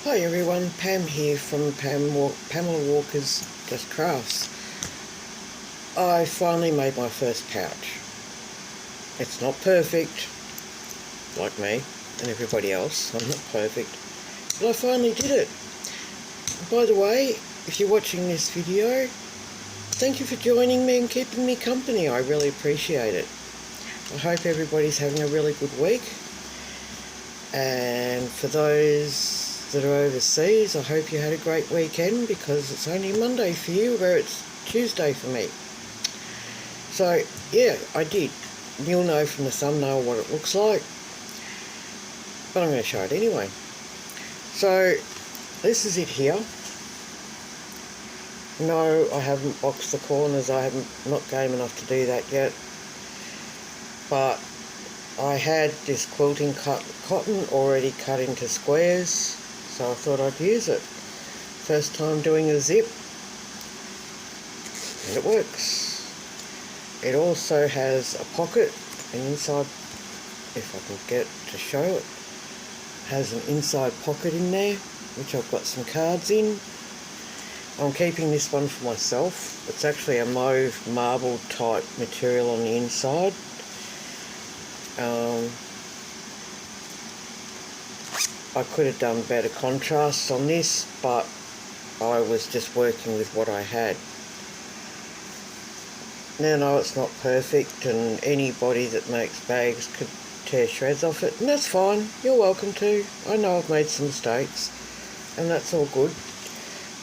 Hi everyone, Pam here from Pamela Walker's Just Crafts. I finally made my first pouch. It's not perfect, like me and everybody else. I'm not perfect, but I finally did it. By the way, if you're watching this video, thank you for joining me and keeping me company. I really appreciate it. I hope everybody's having a really good week. And for those that are overseas, I hope you had a great weekend, because it's only Monday for you where it's Tuesday for me. So yeah, I did. You'll know from the thumbnail what it looks like, but I'm going to show it anyway. So this is it here. No, I haven't boxed the corners. I haven't, not game enough to do that yet, but I had this quilting cotton already cut into squares, so I thought I'd use it. First time doing a zip, and it works. It also has a pocket, and inside, if I can get to show it, has an inside pocket in there, which I've got some cards in. I'm keeping this one for myself. It's actually a mauve marble type material on the inside. I could have done better contrasts on this, but I was just working with what I had. Now, no, it's not perfect, and anybody that makes bags could tear shreds off it, and that's fine. You're welcome to. I know I've made some mistakes, and that's all good.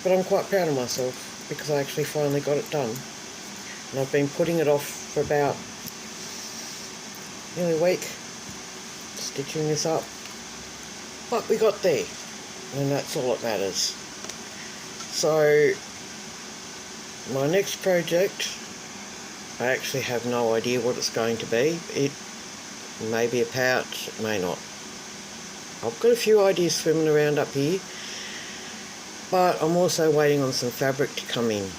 But I'm quite proud of myself, because I actually finally got it done. And I've been putting it off for about nearly a week, stitching this up. But we got there, and that's all that matters. So, my next project, I actually have no idea what it's going to be. It may be a pouch, it may not. I've got a few ideas swimming around up here, but I'm also waiting on some fabric to come in.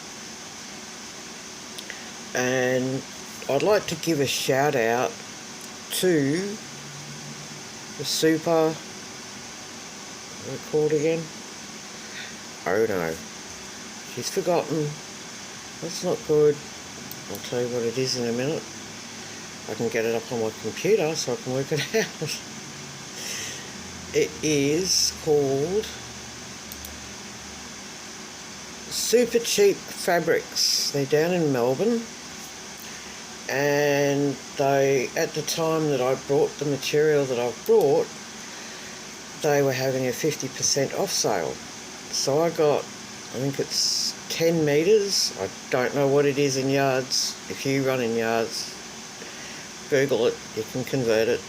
And I'd like to give a shout out to the super, what is it called again? Oh no, she's forgotten. That's not good. I'll tell you what it is in a minute. I can get it up on my computer so I can work it out. It is called Super Cheap Fabrics. They're down in Melbourne, and they, at the time that I brought the material that I've brought, they were having a 50% off sale. So I got, I think it's 10 metres. I don't know what it is in yards. If you run in yards, Google it, you can convert it.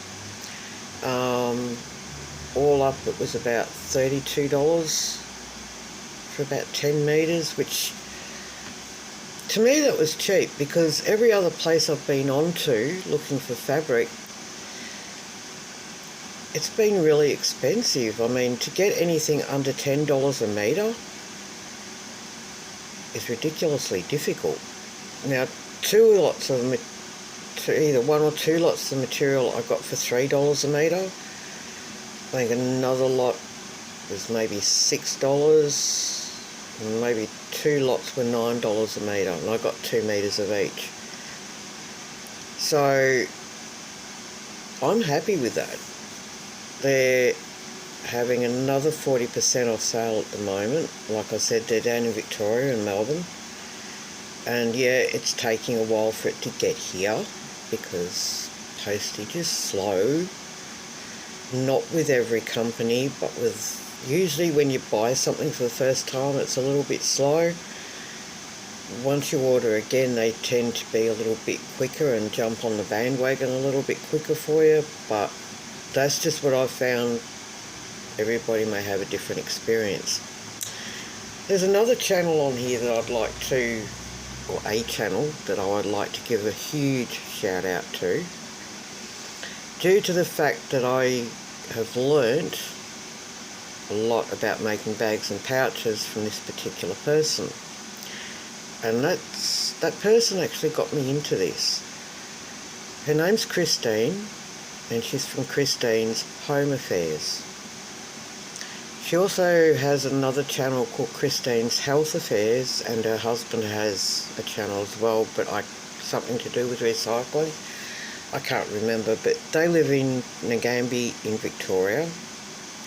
All up it was about $32 for about 10 metres, which to me that was cheap, because every other place I've been on to looking for fabric, it's been really expensive. I mean, to get anything under $10 a metre is ridiculously difficult. Now, either one or two lots of material I got for $3 a metre. I think another lot was maybe $6, and maybe two lots were $9 a metre, and I got 2 metres of each. So I'm happy with that. They're having another 40% off sale at the moment. Like I said, they're down in Victoria and Melbourne. And yeah, it's taking a while for it to get here, because postage is slow. Not with every company, but with, usually when you buy something for the first time, it's a little bit slow. Once you order again, they tend to be a little bit quicker and jump on the bandwagon a little bit quicker for you, but that's just what I've found. Everybody may have a different experience. There's another channel on here that I'd like to, or a channel that I would like to give a huge shout out to, due to the fact that I have learnt a lot about making bags and pouches from this particular person. And that person actually got me into this. Her name's Christine, and she's from Christine's Home Affairs. She also has another channel called Christine's Health Affairs, and her husband has a channel as well, but something to do with recycling. I can't remember, but they live in Nagambie in Victoria,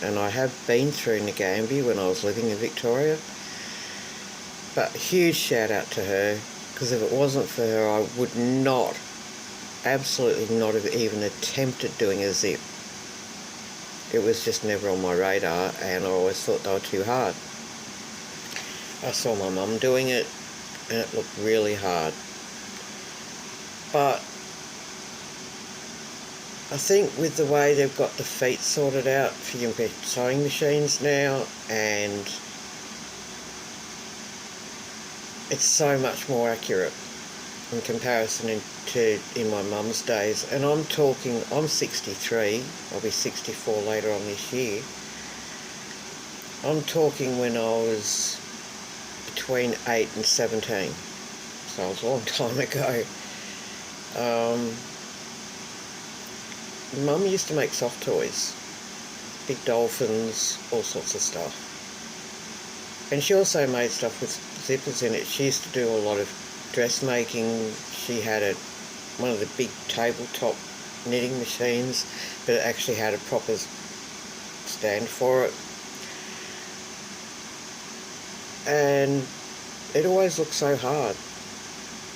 and I have been through Nagambie when I was living in Victoria. But huge shout out to her, because if it wasn't for her, I would not, absolutely not have even attempted doing a zip. It was just never on my radar, and I always thought they were too hard. I saw my mum doing it, and it looked really hard. But I think with the way they've got the feet sorted out for your sewing machines now, and it's so much more accurate in comparison to in my mum's days. And I'm 63, I'll be 64 later on this year. I'm talking when I was between 8 and 17, so it was a long time ago. Mum used to make soft toys, big dolphins, all sorts of stuff. And she also made stuff with zippers in it. She used to do a lot of dressmaking. She had one of the big tabletop knitting machines, but it actually had a proper stand for it. And it always looked so hard.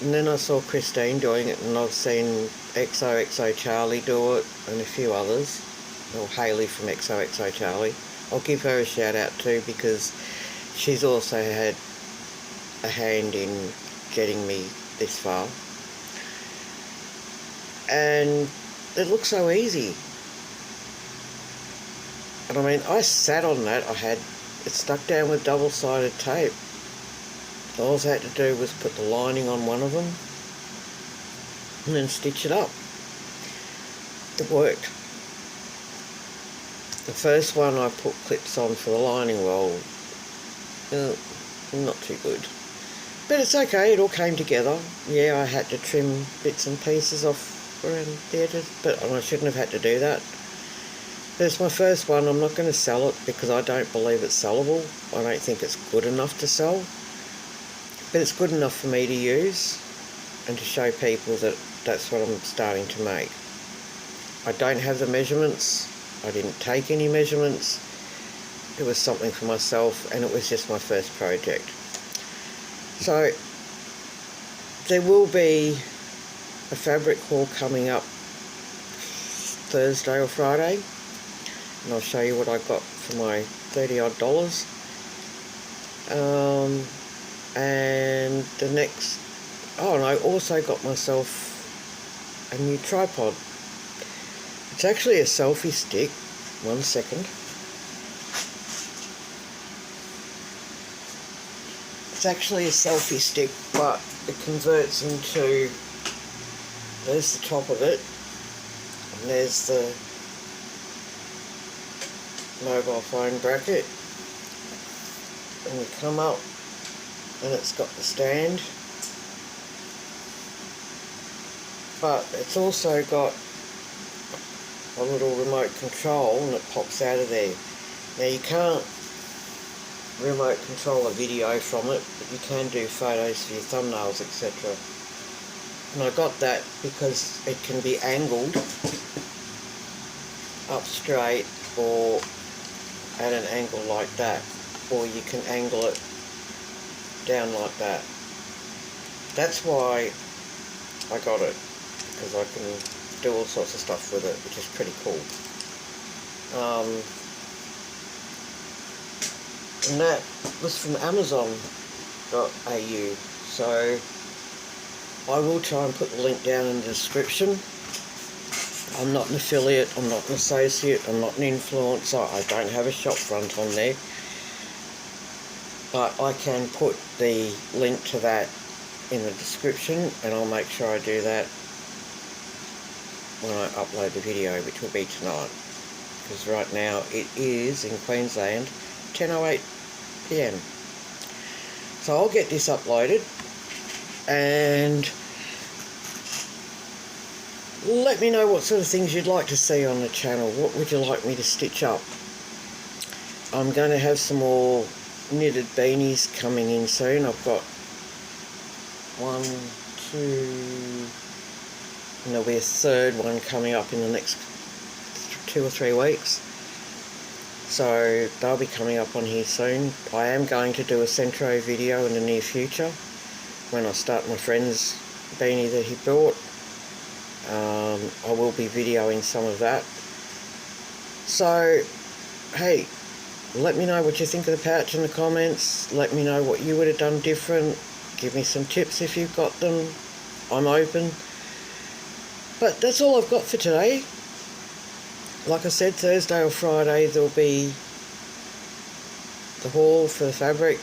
And then I saw Christine doing it, and I've seen XOXO Charlie do it, and a few others, or Hayley from XOXO Charlie. I'll give her a shout out too, because she's also had a hand in getting me this far. And it looks so easy. And I mean, I sat on that. I had it stuck down with double-sided tape. All I had to do was put the lining on one of them and then stitch it up. It worked. The first one I put clips on for the lining, well, not too good. But it's okay, it all came together. Yeah, I had to trim bits and pieces off around the edges, but I shouldn't have had to do that. But it's my first one. I'm not going to sell it because I don't believe it's sellable. I don't think it's good enough to sell. But it's good enough for me to use and to show people that that's what I'm starting to make. I don't have the measurements. I didn't take any measurements. It was something for myself, and it was just my first project. So there will be a fabric haul coming up Thursday or Friday, and I'll show you what I got for my $30 odd. And the next, and I also got myself a new tripod. It's actually a selfie stick. 1 second. It's actually a selfie stick, but it converts into, there's the top of it, and there's the mobile phone bracket, and we come up, and it's got the stand, but it's also got a little remote control, and it pops out of there. Now you can't remote control a video from it, but you can do photos for your thumbnails, etc. And I got that because it can be angled up straight or at an angle like that, or you can angle it down like that. That's why I got it, because I can do all sorts of stuff with it, which is pretty cool. And that was from Amazon.au, so I will try and put the link down in the description. I'm not an affiliate, I'm not an associate, I'm not an influencer, I don't have a shop front on there, but I can put the link to that in the description, and I'll make sure I do that when I upload the video, which will be tonight, because right now it is in Queensland 10:08 PM. So I'll get this uploaded, and let me know what sort of things you'd like to see on the channel. What would you like me to stitch up? I'm going to have some more knitted beanies coming in soon. I've got 1, 2, and there'll be a third one coming up in the next 2 or 3 weeks. So they'll be coming up on here soon. I am going to do a Centro video in the near future when I start my friend's beanie that he bought. I will be videoing some of that. So, hey, let me know what you think of the pouch in the comments. Let me know what you would have done different. Give me some tips if you've got them. I'm open. But that's all I've got for today. Like I said, Thursday or Friday there'll be the haul for the fabric.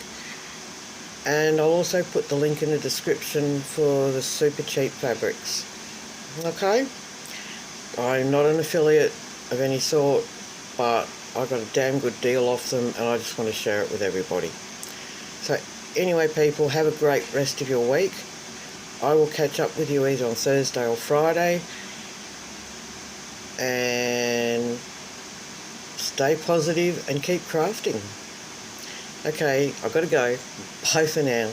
And I'll also put the link in the description for the super cheap fabrics. Okay? I'm not an affiliate of any sort, but I got a damn good deal off them and I just want to share it with everybody. So anyway, people, have a great rest of your week. I will catch up with you either on Thursday or Friday. And stay positive and keep crafting. Okay, I've got to go. Bye for now.